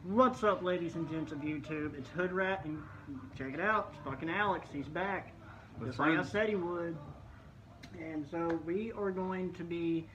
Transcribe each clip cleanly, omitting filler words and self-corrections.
What's up, ladies and gents of YouTube? It's Hoodrat, and check it out. It's fucking Alex. He's back. Just like I said he would. And so we are going to be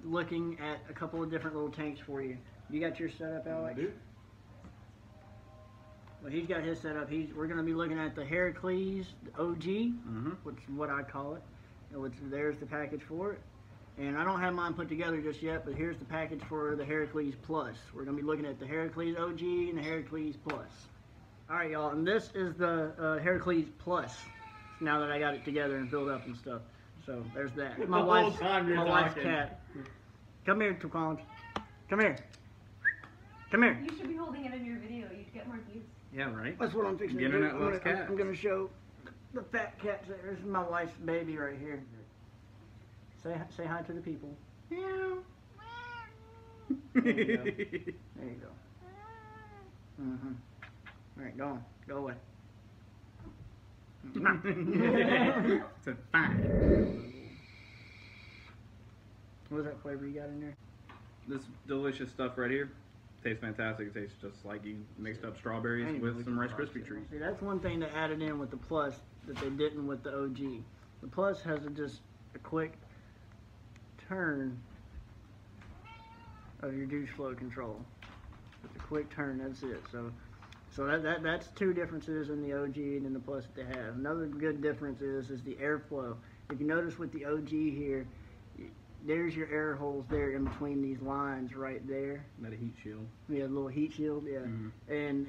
looking at a couple of different little tanks for you. You got your setup, Alex? I do. Well, he's got his setup. We're going to be looking at the Herakles OG, which is what I call it. There's the package for it. And I don't have mine put together just yet, but here's the package for the Herakles Plus. We're going to be looking at the Herakles OG and the Herakles Plus. Alright, y'all, and this is the Herakles Plus, now that I got it together and filled up and stuff. So, there's that. My wife's cat. Come here, Tuquan. Come here. Come here. You should be holding it in your video. You'd get more views. Yeah, right? That's what I'm fixing to do. I'm going to show the fat cats. There's my wife's baby right here. Say hi to the people. Meow. There you go. There you go. Alright, go on. Go away. It's a fine. What was that flavor you got in there? This delicious stuff right here tastes fantastic. It tastes just like you mixed up strawberries with some Rice Krispie treats. See, that's one thing they added in with the Plus that they didn't with the OG. The Plus has just a quick turn of your juice flow control. It's a quick turn, that's it. So that's two differences in the OG and in the Plus that they have. Another good difference is the airflow. If you notice with the OG here, there's your air holes there in between these lines right there. Got a heat shield. Yeah, a little heat shield, yeah. And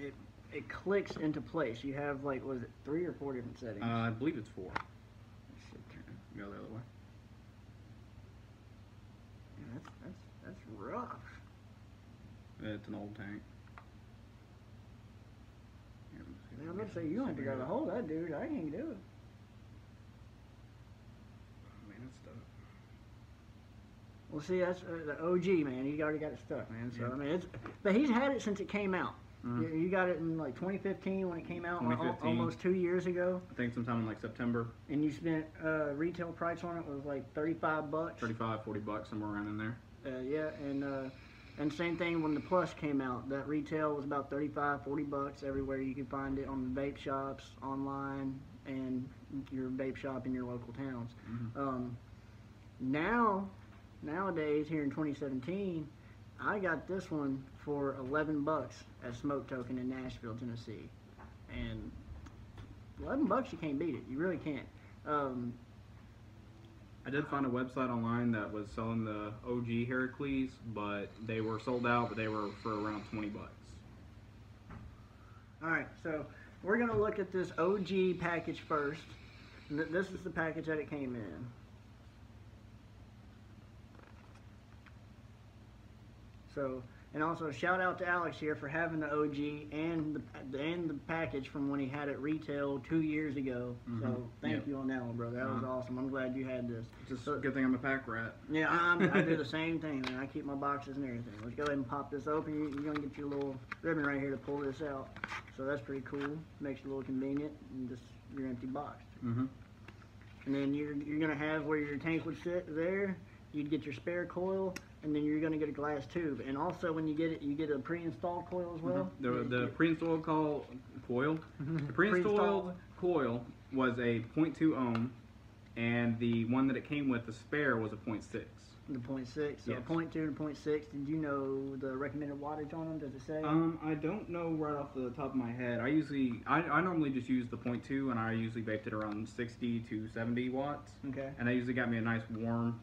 it clicks into place. You have, like, was it 3 or 4 different settings? I believe it's 4. Go the other way. That's rough. It's an old tank. I'm gonna say you don't have to go to hold that dude. I can't do it. Man, it's stuck. Well, see, that's the OG, man. He already got it stuck, man. So I mean, but he's had it since it came out. You got it in like 2015 when it came out, almost 2 years ago. I think sometime in like September. And you spent retail price on it was like $35. 35, 40 bucks, somewhere around in there. Yeah, and same thing when the Plus came out. That retail was about 35, 40 bucks everywhere. You can find it on the vape shops, online, and your vape shop in your local towns. Nowadays, here in 2017, I got this one for 11 bucks at Smoke Token in Nashville, Tennessee. And 11 bucks, you can't beat it. You really can't. I did find a website online that was selling the OG Herakles, but they were sold out, but they were for around 20 bucks. Alright, so we're going to look at this OG package first. This is the package that it came in. So, and also shout out to Alex here for having the OG and the package from when he had it retail 2 years ago. So thank you on that one, brother. That was awesome. I'm glad you had this. It's a good thing I'm a pack rat. Yeah, I do the same thing, man. I keep my boxes and everything. Let's go ahead and pop this open. You're going to get your little ribbon right here to pull this out. So that's pretty cool. Makes it a little convenient and just your empty box. And then you're going to have where your tank would sit there. You'd get your spare coil, and then you're going to get a glass tube. And also, when you get it, you get a pre-installed coil as well. The pre-installed coil. The pre-installed coil was a 0.2 ohm, and the one that it came with, the spare, was a 0.6. The 0.6. So yes. A 0.2 and a 0.6. Did you know the recommended wattage on them? Does it say? I don't know right off the top of my head. I normally just use the 0.2, and I usually baked it around 60 to 70 watts. Okay. And that usually got me a nice warm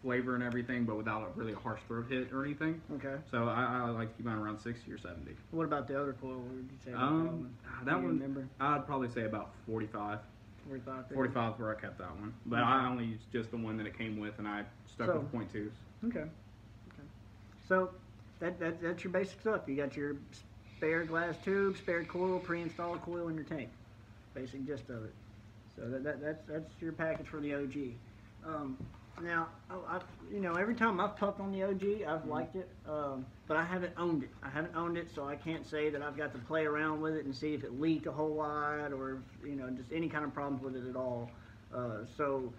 flavor and everything, but without a really harsh throat hit or anything. Okay. So I like to keep mine around 60 or 70. What about the other coil? What did you say about that one? Remember? I'd probably say about 45. 45. 45 is where I kept that one. But I only used just the one that it came with, and I stuck with 0.2s. Okay. So that's your basic stuff. You got your spare glass tube, spare coil, pre-installed coil in your tank. Basic gist of it. So that's your package for the OG. Now, every time I've puffed on the OG, I've liked it, but I haven't owned it. So I can't say that I've got to play around with it and see if it leaked a whole lot or, just any kind of problems with it at all. So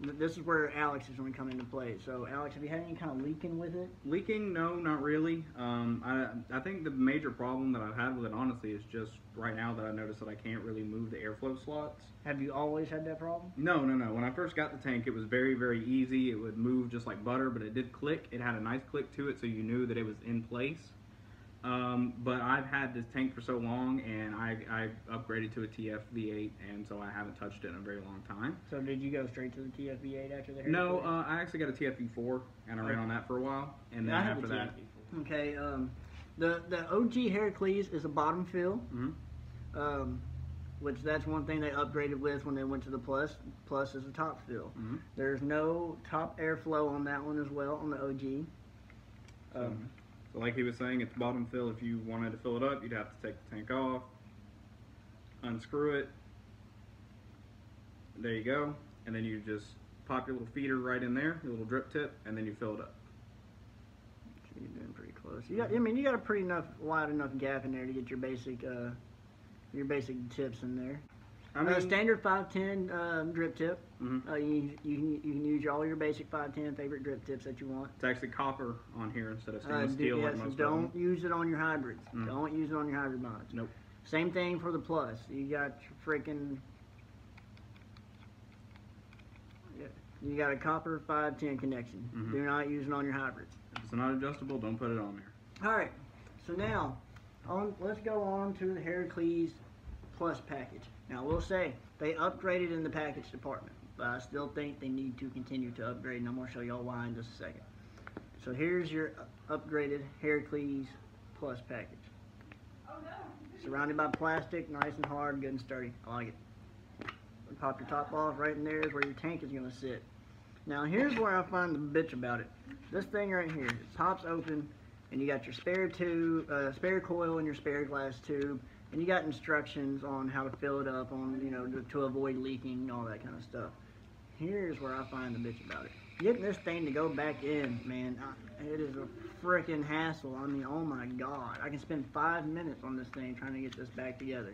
This is where Alex is going to come into play. So, Alex, have you had any kind of leaking with it? Leaking? No, not really. I think the major problem that I've had with it, honestly, is just right now that I noticed that I can't really move the airflow slots. Have you always had that problem? No. When I first got the tank, it was very, very easy. It would move just like butter, but it did click. It had a nice click to it, so you knew that it was in place. But I've had this tank for so long, and I upgraded to a TF V8, and so I haven't touched it in a very long time. So did you go straight to the TF V8 after the Herakles? No, I actually got a TF V4, and I ran on that for a while, and then after that. Okay, the OG Herakles is a bottom fill. Which that's one thing they upgraded with when they went to the Plus. Plus is a top fill. There's no top airflow on that one as well, on the OG. So like he was saying, it's bottom fill. If you wanted to fill it up, you'd have to take the tank off, unscrew it. There you go. And then you just pop your little feeder right in there, your little drip tip, and then you fill it up. You're doing pretty close. You got, I mean, you got a pretty wide enough gap in there to get your basic tips in there. I mean, standard 510 drip tip. You can use all your basic 510 favorite drip tips that you want. It's actually copper on here instead of stainless steel. Yes, like most don't use it on your hybrids. Don't use it on your hybrid mods. Nope. Same thing for the Plus. You got your freaking. You got a copper 510 connection. Do not use it on your hybrids. If it's not adjustable, don't put it on there. All right. So now, let's go on to the Herakles Plus package. Now, I will say, they upgraded in the package department, but I still think they need to continue to upgrade, and I'm going to show y'all why in just a second. So here's your upgraded Herakles Plus package. Surrounded by plastic, nice and hard, good and sturdy. I like it. Pop your top off, right in there is where your tank is going to sit. Now, here's where I find the bitch about it. This thing right here, it pops open, and you got your spare coil and your spare glass tube. And you got instructions on how to fill it up, to avoid leaking, all that kind of stuff. Here's where I find the bitch about it. Getting this thing to go back in, man, it is a freaking hassle. I mean, oh my God. I can spend 5 minutes on this thing trying to get this back together.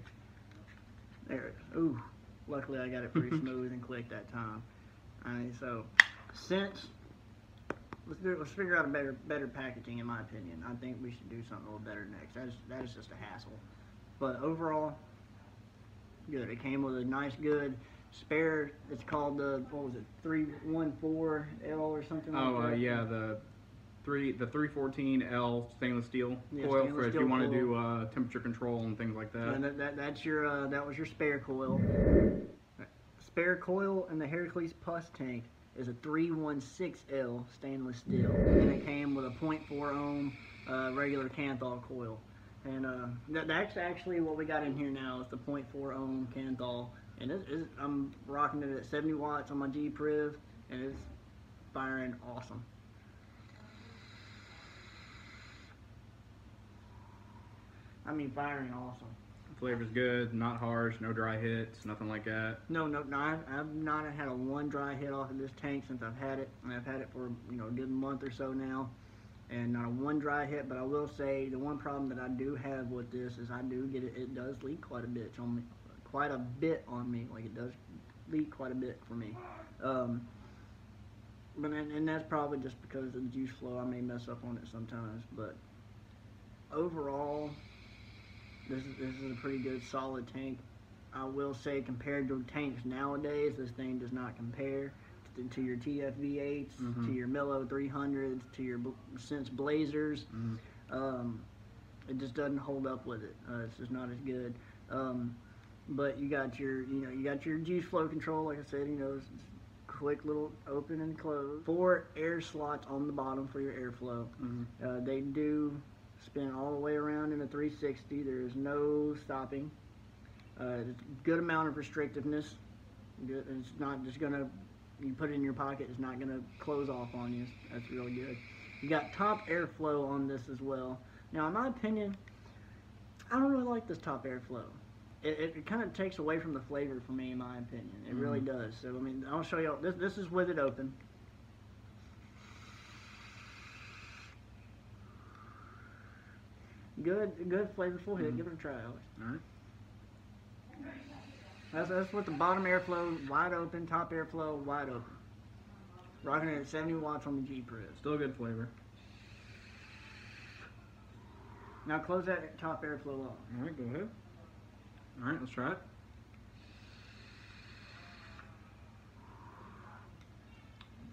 There it is. Ooh, luckily I got it pretty smooth and quick that time. I mean, so, let's figure out a better packaging, in my opinion. I think we should do something a little better next. That is just a hassle. But overall, good. It came with a nice, good spare. It's called the 314L or something like that. Yeah, the 314L stainless steel coil for if you want to do temperature control and things like that. And that was your spare coil. Spare coil in the Herakles Plus tank is a 316L stainless steel, and it came with a 0.4 ohm regular Canthal coil. And that's actually what we got in here now is the 0.4 ohm Canthal, and I'm rocking it at 70 watts on my G-Priv, and it's firing awesome. I mean, firing awesome. Flavor's good, not harsh, no dry hits, nothing like that. No, I've not had a one dry hit off of this tank since I've had it, and I've had it for a good month or so now. And not a one dry hit, but I will say the one problem that I do have with this is I do get it. It does leak quite a bit on me. Like it does leak quite a bit for me. But that's probably just because of the juice flow. I may mess up on it sometimes, but overall, this is a pretty good solid tank. I will say compared to tanks nowadays, this thing does not compare to your TF V8s, to your Milo 300s, to your Sense Blazers. It just doesn't hold up with it. It's just not as good. But you got your juice flow control, like I said, it's quick little open and close. 4 air slots on the bottom for your airflow. They do spin all the way around in a 360. There is no stopping. Good amount of restrictiveness. It's not just gonna. You put it in your pocket, it's not going to close off on you. That's really good. You got top airflow on this as well. Now, in my opinion, I don't really like this top airflow. It kind of takes away from the flavor for me, in my opinion. It really does. So, I mean, I'll show you. This is with it open. Good flavorful hit. Give it a try, Alex. All right. That's with the bottom airflow wide open, top airflow wide open. Rocking it at 70 watts on the G press. Still a good flavor. Now close that top airflow off. All right, go ahead. All right, let's try it.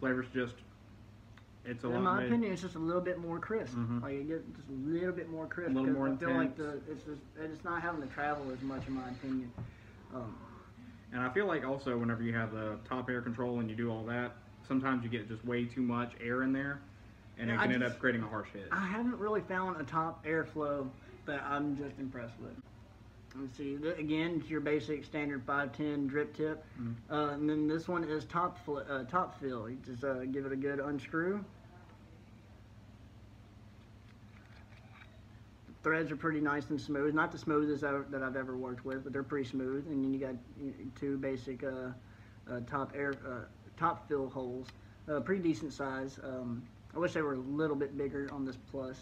Flavor's just, it's a lot. In my opinion, it's just a little bit more crisp. Like it gets just a little bit more crisp. A little more I feel like intense. it's not having to travel as much, in my opinion. And I feel like also whenever you have the top air control and you do all that, sometimes you get just way too much air in there, and it can end up creating a harsh hit. I haven't really found a top airflow that I'm just impressed with. Let's see, again, it's your basic standard 510 drip tip. And then this one is top fill. You just give it a good unscrew. The threads are pretty nice and smooth. Not the smoothest that I've ever worked with, but they're pretty smooth. And then you got two basic top fill holes. Pretty decent size. I wish they were a little bit bigger on this Plus,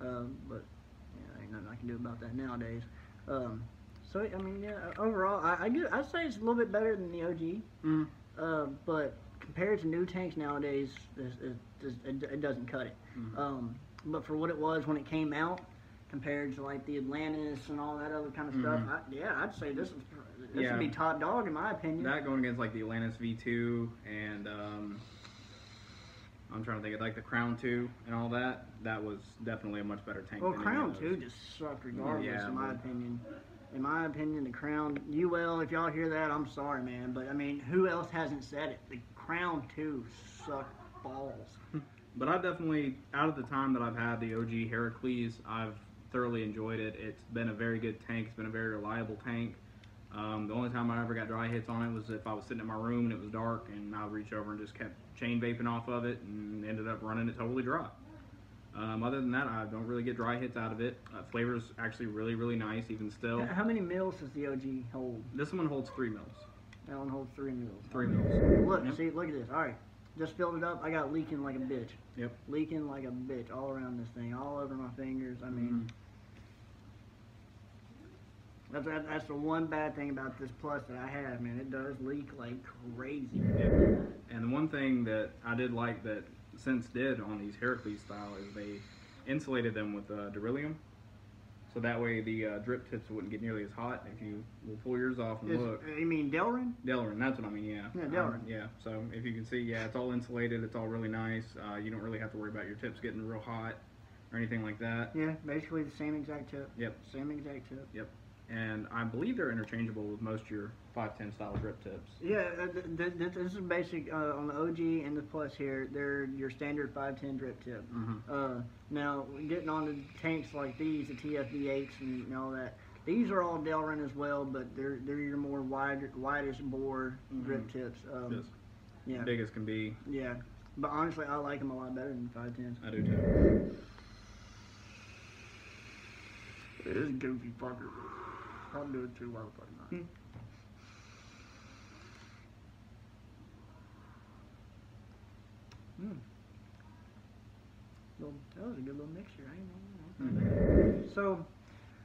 but yeah, ain't nothing I can do about that nowadays. So I mean, yeah. Overall, I'd say it's a little bit better than the OG. But compared to new tanks nowadays, it doesn't cut it. But for what it was when it came out, compared to like the Atlantis and all that other kind of stuff, I'd say this would be top dog in my opinion. That going against like the Atlantis V2 and I'm trying to think of like the Crown 2 and all that. That was definitely a much better tank. Well, than Crown any of 2 just sucked regardless, in my but- opinion. In my opinion, the Crown, if y'all hear that, I'm sorry, man. But, I mean, who else hasn't said it? The Crown 2 sucked balls. But I definitely, out of the time that I've had the OG Herakles, I've thoroughly enjoyed it. It's been a very good tank. It's been a very reliable tank. The only time I ever got dry hits on it was if I was sitting in my room and it was dark and I would reach over and just kept chain vaping off of it and ended up running it totally dry. Other than that, I don't really get dry hits out of it. Flavor's actually really, really nice, even still. How many mils does the OG hold? This one holds 3 mils. That one holds 3 mils. 3 mils. Look, Yep. see, look at this. All right, just filled it up. I got leaking like a bitch. Yep. Leaking like a bitch all around this thing, all over my fingers. I mean, that's the one bad thing about this Plus that I have, man. It does leak like crazy. Yep. And the one thing that I did like that Sense did on these Herakles style is they insulated them with beryllium, so that way the drip tips wouldn't get nearly as hot. If you will pull yours off and look. You mean Delrin? Delrin, that's what I mean, yeah. Yeah, Delrin. Yeah, so if you can see, yeah, it's all insulated, it's all really nice. You don't really have to worry about your tips getting real hot or anything like that. Yeah, basically the same exact tip. Yep. Same exact tip. Yep. And I believe they're interchangeable with most of your 510 style drip tips. Yeah, this is basic on the OG and the Plus here. They're your standard 510 drip tip. Now, getting on to tanks like these, the TFV8s and all that, these are all Delrin as well, but they're your more widest bore drip tips. Just yeah, big as can be. yeah. But honestly, I like them a lot better than 510s. I do too. It is goofy fucker. I'll do it too, why the fuck not? Well, that was a good little mixture. I ain't know. So,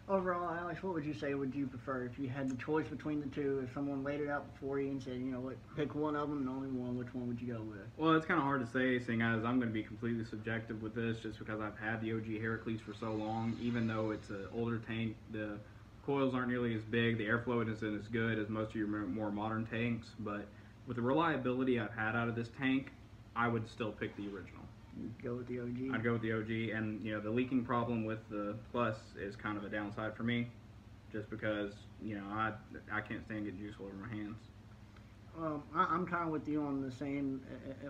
overall, Alex, what would you say would you prefer if you had the choice between the two? If someone laid it out before you and said, you know what, pick one of them and only one, which one would you go with? Well, it's kind of hard to say, seeing as I'm going to be completely subjective with this, just because I've had the OG Herakles for so long. Even though it's an older tank, the coils aren't nearly as big, the airflow isn't as good as most of your more modern tanks. But with the reliability I've had out of this tank, I would still pick the original. You'd go with the OG? I'd go with the OG, and you know, the leaking problem with the Plus is kind of a downside for me, just because, you know, I can't stand getting juice all over my hands. I'm kind of with you on the same,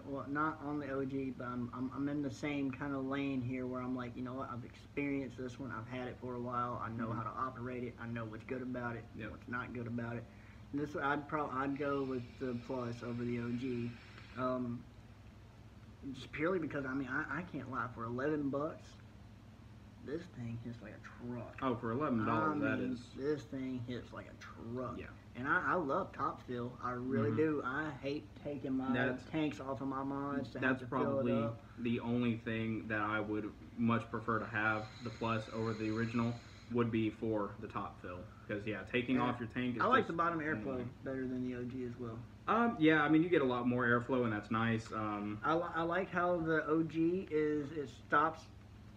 well, not on the OG, but I'm in the same kind of lane here where I'm like, you know what, I've experienced this one, I've had it for a while, I know how to operate it, I know what's good about it, what's not good about it. And this, I'd go with the Plus over the OG, just purely because, I mean, I can't lie, for $11, this thing hits like a truck. Oh, for $11, that is. This thing hits like a truck. Yeah. And I love top fill. I really do. I hate taking my tanks off of my mods to have to fill it probably up. the only thing that I would much prefer to have the Plus over the original, would be for the top fill. Because, yeah, taking off your tank is I like just the bottom airflow better than the OG as well. Yeah, I mean, you get a lot more airflow, and that's nice. I like how the OG it stops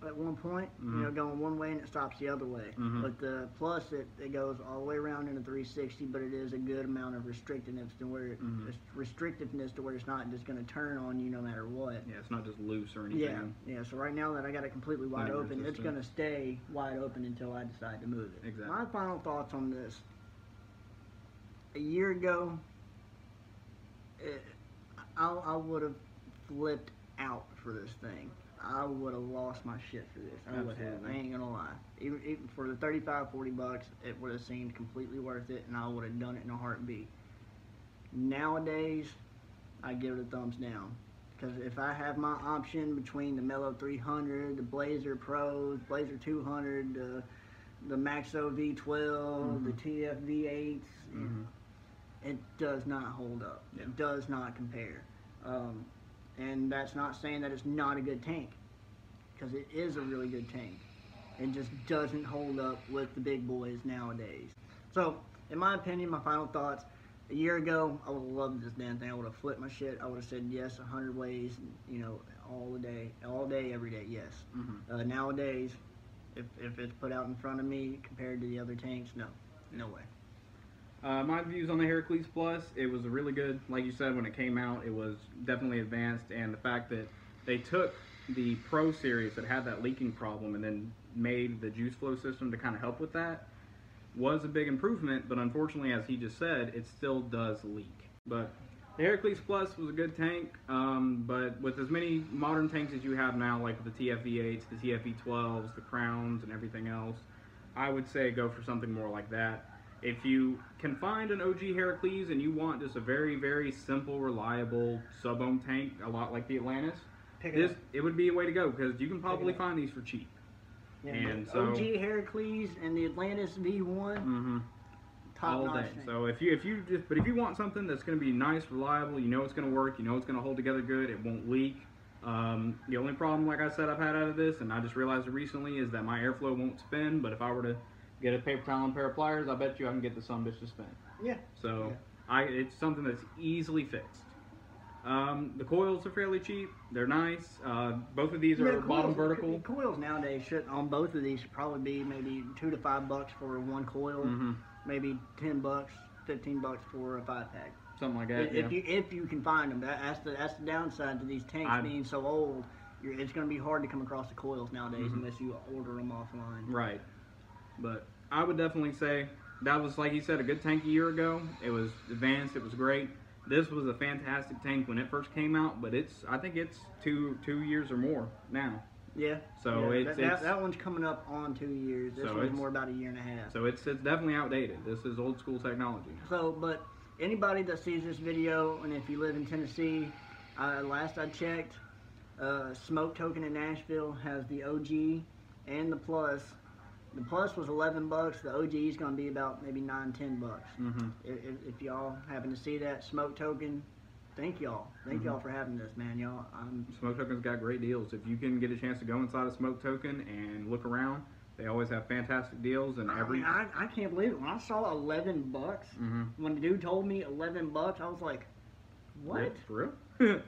at one point, going one way and it stops the other way. But the Plus, it goes all the way around in a 360, but it is a good amount of restrictiveness to where it's not just going to turn on you no matter what. Yeah, it's not just loose or anything. Yeah. So right now that I got it completely wide open, it's resistant. going to stay wide open until I decide to move it. Exactly. My final thoughts on this: a year ago, I would have flipped out for this thing. I would have lost my shit for this. I would have. I ain't gonna lie. Even for the $35-$40, it would have seemed completely worth it, and I would have done it in a heartbeat. Nowadays, I give it a thumbs down. Because if I have my option between the Mellow 300, the Blazer Pros, Blazer 200, the Maxo V12, the TF V8s, it does not hold up. Yeah. It does not compare. And that's not saying that it's not a good tank, because it is a really good tank. It just doesn't hold up with the big boys nowadays. So, in my opinion, my final thoughts: a year ago, I would have loved this damn thing. I would have flipped my shit. I would have said yes 100 ways, all day, every day, yes. Nowadays, if it's put out in front of me compared to the other tanks, no way. My views on the Herakles Plus, it was really good. Like you said, when it came out, it was definitely advanced, and the fact that they took the Pro series that had that leaking problem and then made the juice flow system to kind of help with that was a big improvement, but unfortunately, as he just said, it still does leak. But the Herakles Plus was a good tank, but with as many modern tanks as you have now, like the TF-V8s, the TF-V12s, the Crowns, and everything else, I would say go for something more like that. If you can find an OG Herakles and you want just a very, very simple, reliable sub-ohm tank, a lot like the Atlantis, it would be a way to go, because you can probably find these for cheap. Yeah, and so, OG Herakles and the Atlantis V1, top all notch day. thing. So if you want something that's going to be nice, reliable, you know it's going to work, you know it's going to hold together good, it won't leak. The only problem, like I said, I've had out of this, and I just realized it recently, is that my airflow won't spin. But if I were to get a paper towel and a pair of pliers, I bet you I can get the sumbitch to spin. Yeah. So it's something that's easily fixed. The coils are fairly cheap. They're nice. Both of these are bottom vertical. Coils nowadays on both of these should probably be maybe $2 to $5 for one coil. Maybe $10, $15 for a 5-pack. Something like that. If you can find them, that's the downside to these tanks being so old. It's going to be hard to come across the coils nowadays unless you order them offline. Right. But I would definitely say that was, like you said, a good tank a year ago. It was advanced. It was great. This was a fantastic tank when it first came out, but I think it's two years or more now. Yeah. So that one's coming up on 2 years. This one's more about a year and a half. So it's definitely outdated. This is old school technology. So, but anybody that sees this video, and if you live in Tennessee, last I checked, Smoke Token in Nashville has the OG and the Plus. The Plus was $11. The OG is going to be about maybe $9-10. If y'all happen to see that, Smoke Token, thank y'all. Thank y'all for having this, man. Y'all, Smoke Token's got great deals. If you can get a chance to go inside a Smoke Token and look around, they always have fantastic deals. And I can't believe it. When I saw $11, when the dude told me $11, I was like, what? For real?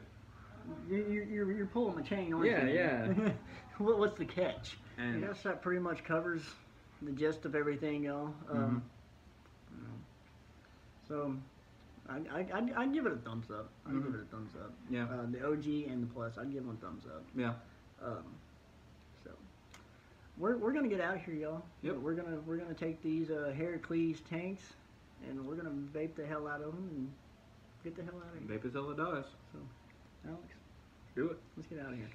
You're pulling my chain, aren't you? Yeah. What's the catch? And I guess that pretty much covers the gist of everything, y'all. So, I'd give it a thumbs up. I'd give it a thumbs up. Yeah. The OG and the Plus, I'd give them a thumbs up. Yeah. So, we're gonna get out of here, y'all. Yep. We're gonna take these Herakles tanks, and we're gonna vape the hell out of them and get the hell out of here. Vape until it dies. So, Alex, Do it. let's get out of here.